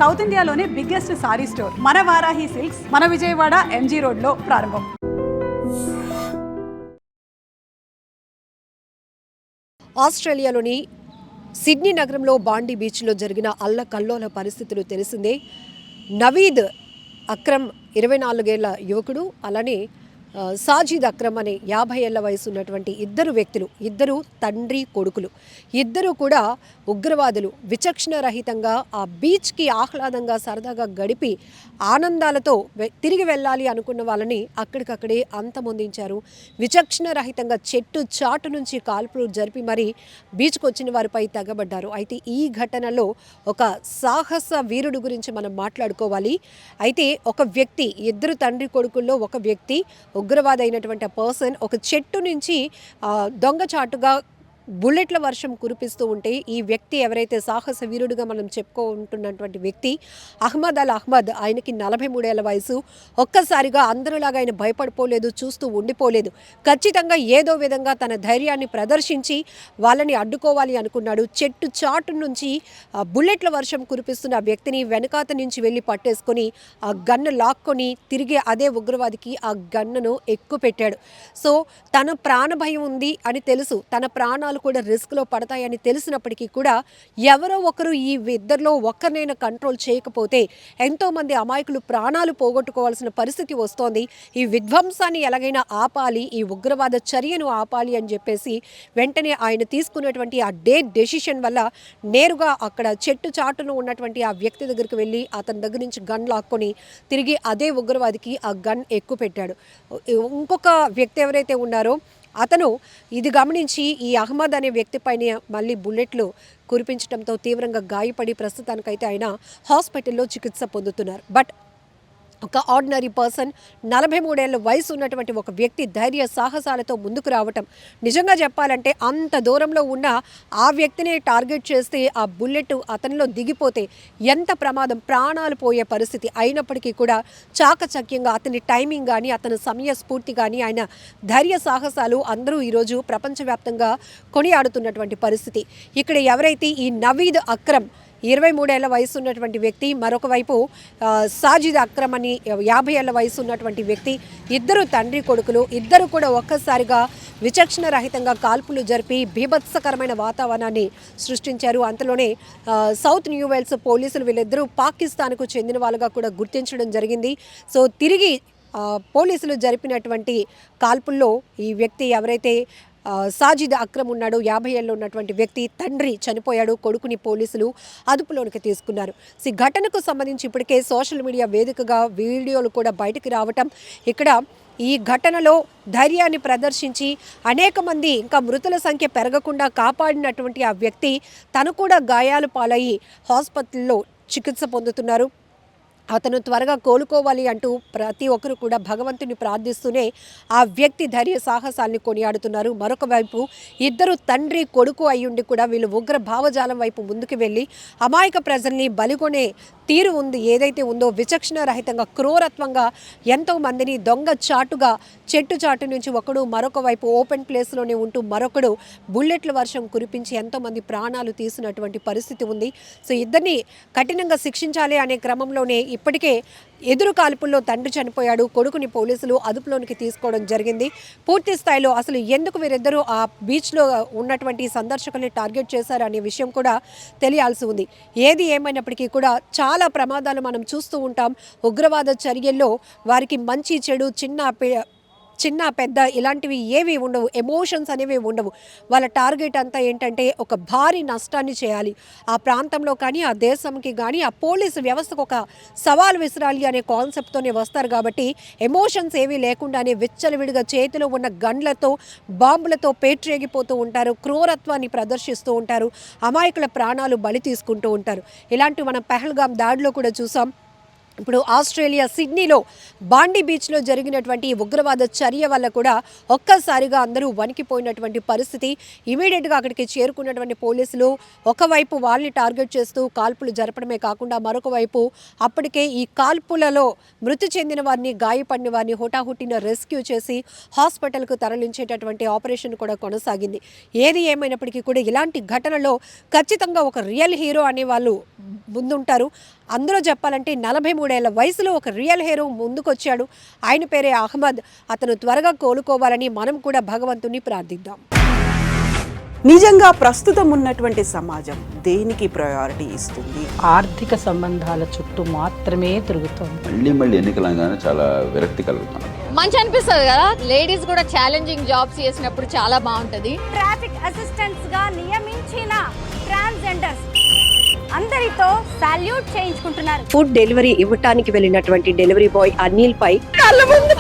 South ఇండియాలోనే biggest sorry store మన Varahi silks మన విజయవాడ ఎంజీ రోడ్లో ప్రారంభం. ఆస్ట్రేలియాలోని సిడ్నీ నగరంలో బాండీ బీచ్లో జరిగిన అల్లకల్లోల పరిస్థితులు తెలిసిందే. నవీద్ అక్రమ్ 24 ఏళ్ల యువకుడు, అలానే సాజిద్ అక్రమ్ అనే 50 ఏళ్ల వయసు ఉన్నటువంటి ఇద్దరు వ్యక్తులు, ఇద్దరు తండ్రి కొడుకులు, ఇద్దరు కూడా ఉగ్రవాదులు విచక్షణ రహితంగా ఆ బీచ్కి ఆహ్లాదంగా సరదాగా గడిపి ఆనందాలతో తిరిగి వెళ్ళాలి అనుకున్న వాళ్ళని అక్కడికక్కడే అంతమొందించారు. విచక్షణ రహితంగా చెట్టు చాటు నుంచి కాల్పులు జరిపి మరీ బీచ్కి వచ్చిన వారిపై తెగబడ్డారు. అయితే ఈ ఘటనలో ఒక సాహస వీరుడు గురించి మనం మాట్లాడుకోవాలి. అయితే ఒక వ్యక్తి, ఇద్దరు తండ్రి కొడుకుల్లో ఒక వ్యక్తి ఉగ్రవాది అయినటువంటి పర్సన్ ఒక చెట్టు నుంచి దొంగచాటుగా బుల్లెట్ల వర్షం కురిపిస్తూ ఉంటే ఈ వ్యక్తి ఎవరైతే సాహస వీరుడిగా మనం చెప్పుకుంటున్నటువంటి వ్యక్తి అహ్మద్ అల్ అహ్మద్, ఆయనకి 43 ఏళ్ల వయసు. ఒక్కసారిగా అందరిలాగా ఆయన భయపడిపోలేదు, చూస్తూ ఉండిపోలేదు. ఖచ్చితంగా ఏదో విధంగా తన ధైర్యాన్ని ప్రదర్శించి వాళ్ళని అడ్డుకోవాలి అనుకున్నాడు. చెట్టు చాటు నుంచి బుల్లెట్ల వర్షం కురిపిస్తున్న ఆ వ్యక్తిని వెనకాత నుంచి వెళ్ళి పట్టేసుకొని ఆ గన్ను లాక్కొని తిరిగి అదే ఉగ్రవాదికి ఆ గన్నును ఎక్కుపెట్టాడు. సో తన ప్రాణ భయం ఉంది అని తెలుసు, తన ప్రాణాలు కూడా రిస్క్లో పడతాయని తెలిసినప్పటికీ కూడా ఎవరో ఒకరు ఈ ఇద్దరిలో ఒక్కరినైనా కంట్రోల్ చేయకపోతే ఎంతోమంది అమాయకులు ప్రాణాలు పోగొట్టుకోవాల్సిన పరిస్థితి వస్తోంది. ఈ విధ్వంసాన్ని ఎలాగైనా ఆపాలి, ఈ ఉగ్రవాద చర్యను ఆపాలి అని చెప్పేసి వెంటనే ఆయన తీసుకున్నటువంటి ఆ డెసిషన్ వల్ల నేరుగా అక్కడ చెట్టు చాటును ఉన్నటువంటి ఆ వ్యక్తి దగ్గరికి వెళ్ళి అతని దగ్గర నుంచి గన్ లాక్కొని తిరిగి అదే ఉగ్రవాదికి ఆ గన్ ఎక్కుపెట్టాడు. ఇంకొక వ్యక్తి ఎవరైతే ఉన్నారో అతను ఇది గమనించి ఈ అహ్మద్ అనే వ్యక్తిపైన మళ్ళీ బుల్లెట్లు కురిపించడంతో తీవ్రంగా గాయపడి ప్రస్తుతానికైతే ఆయన హాస్పిటల్లో చికిత్స పొందుతున్నారు. బట్ ఒక ఆర్డినరీ పర్సన్, 43 ఏళ్ల వయసు ఉన్నటువంటి ఒక వ్యక్తి ధైర్య సాహసాలతో ముందుకు రావటం, నిజంగా చెప్పాలంటే అంత దూరంలో ఉన్న ఆ వ్యక్తిని టార్గెట్ చేస్తే ఆ బుల్లెట్ అతనిలో దిగిపోతే ఎంత ప్రమాదం, ప్రాణాలు పోయే పరిస్థితి. అయినప్పటికీ కూడా చాకచక్యంగా అతని టైమింగ్ కానీ, అతని సమయ స్ఫూర్తి కానీ, ఆయన ధైర్య సాహసాలు అందరూ ఈరోజు ప్రపంచవ్యాప్తంగా కొనియాడుతున్నటువంటి పరిస్థితి. ఇక్కడ ఎవరైతే ఈ నవీద్ అక్రమ్ 23 ఏళ్ల వయసు ఉన్నటువంటి వ్యక్తి, మరొక వైపు సాజిద్ అక్రమ్ అని 50 ఏళ్ల వయసు ఉన్నటువంటి వ్యక్తి, ఇద్దరు తండ్రి కొడుకులు, ఇద్దరు కూడా ఒక్కసారిగా విచక్షణ రహితంగా కాల్పులు జరిపి బీభత్సకరమైన వాతావరణాన్ని సృష్టించారు. అంతలోనే సౌత్ న్యూ వేల్స్ పోలీసులు వీళ్ళిద్దరూ పాకిస్తాన్కు చెందిన వాళ్ళుగా కూడా గుర్తించడం జరిగింది. సో తిరిగి పోలీసులు జరిపినటువంటి కాల్పుల్లో ఈ వ్యక్తి ఎవరైతే సాజిద్ అక్రమ్ ఉన్నాడు, 50 ఏళ్ళు ఉన్నటువంటి వ్యక్తి తండ్రి చనిపోయాడు. కొడుకుని పోలీసులు అదుపులోనికి తీసుకున్నారు. ఘటనకు సంబంధించి ఇప్పటికే సోషల్ మీడియా వేదికగా వీడియోలు కూడా బయటికి రావటం, ఇక్కడ ఈ ఘటనలో ధైర్యాన్ని ప్రదర్శించి అనేక మంది ఇంకా మృతుల సంఖ్య పెరగకుండా కాపాడినటువంటి ఆ వ్యక్తి తను కూడా గాయాలు పాలయ్యి హాస్పిటల్లో చికిత్స పొందుతున్నారు. అతను త్వరగా కోలుకోవాలి అంటూ ప్రతి ఒక్కరు కూడా భగవంతుని ప్రార్థిస్తూనే ఆ వ్యక్తి ధైర్య సాహసాల్ని కొనియాడుతున్నారు. మరొక వైపు ఇద్దరు తండ్రి కొడుకు అయ్యుండి కూడా వీళ్ళు ఉగ్ర భావజాలం వైపు ముందుకు వెళ్ళి అమాయక ప్రజల్ని బలిగొనే తీరు ఉంది ఏదైతే ఉందో, విచక్షణ రహితంగా క్రూరత్వంగా ఎంతో మందిని దొంగ చాటుగా చెట్టు చాటు నుంచి ఒకడు, మరొక వైపు ఓపెన్ ప్లేస్లోనే ఉంటూ మరొకడు బుల్లెట్ల వర్షం కురిపించి ఎంతోమంది ప్రాణాలు తీసినటువంటి పరిస్థితి ఉంది. సో ఇద్దరిని కఠినంగా శిక్షించాలి అనే క్రమంలోనే ఇప్పటికే ఎదురు కాల్పుల్లో తండ్రి చనిపోయాడు, కొడుకుని పోలీసులు అదుపులోనికి తీసుకోవడం జరిగింది. పూర్తి స్థాయిలో అసలు ఎందుకు వీరిద్దరూ ఆ బీచ్లో ఉన్నటువంటి సందర్శకుల్ని టార్గెట్ చేశారు అనే విషయం కూడా తెలియాల్సి ఉంది. ఏది ఏమైనప్పటికీ కూడా చాలా ప్రమాదాలు మనం చూస్తూ ఉంటాం. ఉగ్రవాద చర్యల్లో వారికి మంచి చెడు, చిన్న పెద్ద ఇలాంటివి ఏవి ఉండవు, ఎమోషన్స్ అనేవి ఉండవు. వాళ్ళ టార్గెట్ అంతా ఏంటంటే ఒక భారీ నష్టాన్ని చేయాలి ఆ ప్రాంతంలో కానీ, ఆ దేశంకి కానీ, ఆ పోలీసు వ్యవస్థకు ఒక సవాల్ విసిరాలి అనే కాన్సెప్ట్తోనే వస్తారు. కాబట్టి ఎమోషన్స్ ఏవి లేకుండానే విచ్చలవిడిగా చేతిలో ఉన్న గన్లతో, బాంబులతో పేట్రేగిపోతూ ఉంటారు, క్రూరత్వాన్ని ప్రదర్శిస్తూ ఉంటారు, అమాయకుల ప్రాణాలు బలి తీసుకుంటూ ఉంటారు. ఇలాంటివి మనం పెహల్గామ్ దాడిలో కూడా చూసాం. ఇప్పుడు ఆస్ట్రేలియా సిడ్నీలో బాండీ బీచ్లో జరిగినటువంటి ఉగ్రవాద చర్య వల్ల కూడా ఒక్కసారిగా అందరూ వణికిపోయినటువంటి పరిస్థితి. ఇమీడియట్గా అక్కడికి చేరుకున్నటువంటి పోలీసులు ఒకవైపు వాళ్ళని టార్గెట్ చేస్తూ కాల్పులు జరపడమే కాకుండా మరొక వైపు అప్పటికే ఈ కాల్పులలో మృతి చెందిన వారిని, గాయపడిన వారిని హుటాహుటిన రెస్క్యూ చేసి హాస్పిటల్కు తరలించేటటువంటి ఆపరేషన్ కూడా కొనసాగింది. ఏది ఏమైనప్పటికీ కూడా ఇలాంటి ఘటనలో ఖచ్చితంగా ఒక రియల్ హీరో అనే వాళ్ళు ముందుంటారు. అందులో చెప్పాలంటే 43 ఏళ్ల వయసులో ఒక రియల్ హీరో ముందుకొచ్చాడు. ఆయన పేరే అహ్మద్. అతను త్వరగా కోలుకోవాలని మనం కూడా భగవంతుని ప్రార్థిద్దాం. నిజంగా ప్రస్తుతం ఉన్నటువంటి సమాజం దేనికి ప్రయారిటీ ఇస్తుంది? ఆర్థిక సంబంధాల చుట్టూ మాత్రమే తిరుగుతోంది. మళ్ళీ ఎన్నికలంగానే చాలా విరక్తి కలుగుతున్నాం. మంచి అనిపిస్తుంది కదా, లేడీస్ కూడా ఛాలెంజింగ్ జాబ్స్ చేసినప్పుడు చాలా బాగుంటది. ట్రాఫిక్ అసిస్టెంట్స్ గా నియమించిన ట్రాన్స్జెండర్స్ అందరితో సాల్యూట్ చేయించుకుంటున్నారు. ఫుడ్ డెలివరీ ఇవ్వటానికి వెళ్ళినటువంటి డెలివరీ బాయ్ అనిల్ పై కళ్ళ ముందు